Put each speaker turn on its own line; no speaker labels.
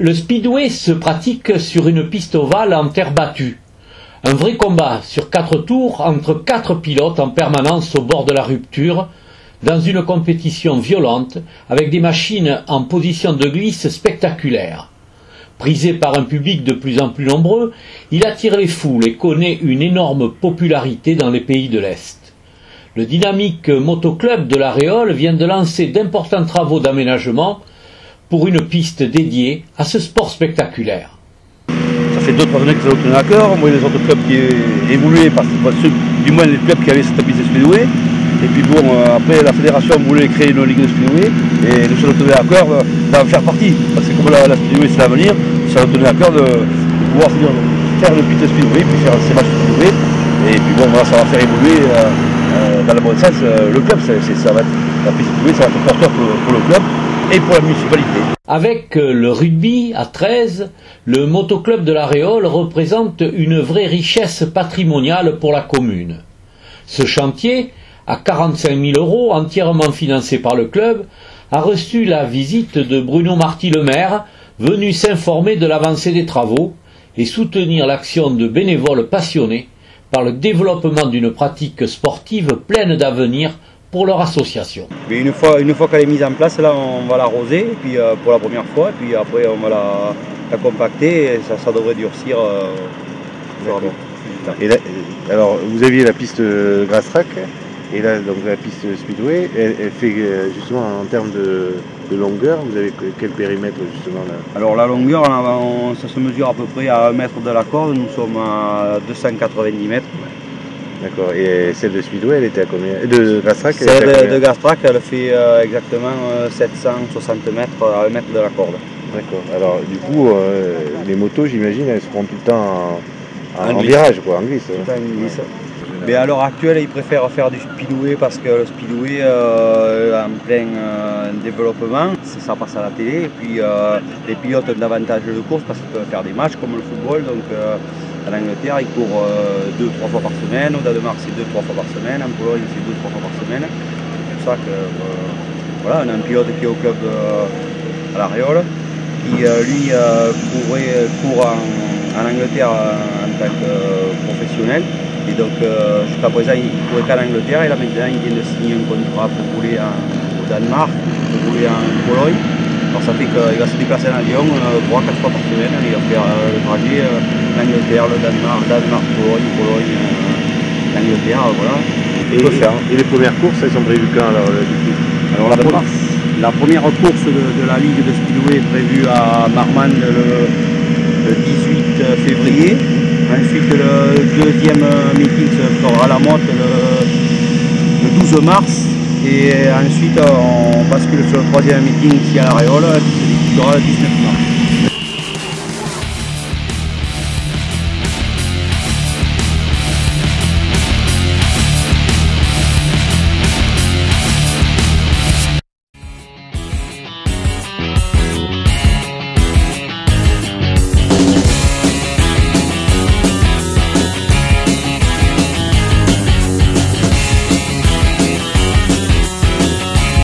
Le speedway se pratique sur une piste ovale en terre battue. Un vrai combat sur 4 tours entre 4 pilotes en permanence au bord de la rupture, dans une compétition violente avec des machines en position de glisse spectaculaire. Prisé par un public de plus en plus nombreux, il attire les foules et connaît une énorme popularité dans les pays de l'Est. Le dynamique motoclub de la Réole vient de lancer d'importants travaux d'aménagement pour une piste dédiée à ce sport spectaculaire.
Ça fait 2-3 années que ça obtenu un accord. Moi, les autres clubs qui évoluaient, du moins les clubs qui avaient cette piste de speedway. Et puis bon, après la fédération voulait créer une ligue de speedway et nous sommes obtenus un accord d'en faire partie. Parce que comme la speedway c'est l'avenir, nous sommes obtenus un accord de pouvoir faire une piste de speedway, puis faire ces matchs de speedway. Et puis bon, voilà, ça va faire évoluer dans le bon sens le club. Ça va être, la piste de speedway, ça va être porteur pour le club et pour la municipalité.
Avec le rugby à 13, le motoclub de la Réole représente une vraie richesse patrimoniale pour la commune. Ce chantier, à 45 000 €, entièrement financé par le club, a reçu la visite de Bruno Marty le maire, venu s'informer de l'avancée des travaux et soutenir l'action de bénévoles passionnés par le développement d'une pratique sportive pleine d'avenir pour leur association.
Mais une fois qu'elle est mise en place, là on va l'arroser puis pour la première fois, et puis après on va la compacter et ça devrait durcir.
Et là, alors vous aviez la piste grass track et là donc la piste speedway, elle fait justement en termes de longueur, vous avez quel périmètre justement là?
Alors la longueur, ça se mesure à peu près à 1 mètre de la corde, nous sommes à 290 mètres.
D'accord, et celle de speedway elle était à combien? De grass track?
Celle de grass track elle fait exactement 760 mètres à 1 mètre de la corde.
D'accord, alors du coup les motos j'imagine elles seront tout le temps en virage quoi, en glisse.
Tout le temps en glisse. Mais à l'heure actuelle, ils préfèrent faire du speedway parce que le speedway en plein développement, ça passe à la télé. Et puis les pilotes ont davantage de courses parce qu'ils peuvent faire des matchs comme le football. Donc en Angleterre, ils courent 2-3 fois par semaine. Au Danemark, c'est 2-3 fois par semaine. En Pologne, c'est 2-3 fois par semaine. C'est pour ça que voilà, on a un pilote qui est au club à la Réole, qui lui court en Angleterre en tant que professionnel. Et donc jusqu'à présent il courait qu'en Angleterre et là maintenant il vient de signer un contrat pour rouler au Danemark, pour rouler en Pologne. Alors ça fait qu'il va se déplacer en avion 3-4 fois par semaine, il va faire le trajet l'Angleterre, le Danemark, Pologne, l'Angleterre, voilà.
Et les premières courses elles sont prévues quand alors du coup?
Alors la première course de la Ligue de Speedway est prévue à Marmande le 18 février. Ensuite, le deuxième meeting se fera à la Motte le 12 mars. Et ensuite, on bascule sur le troisième meeting ici à la Réole qui se déroulera le 19 mars.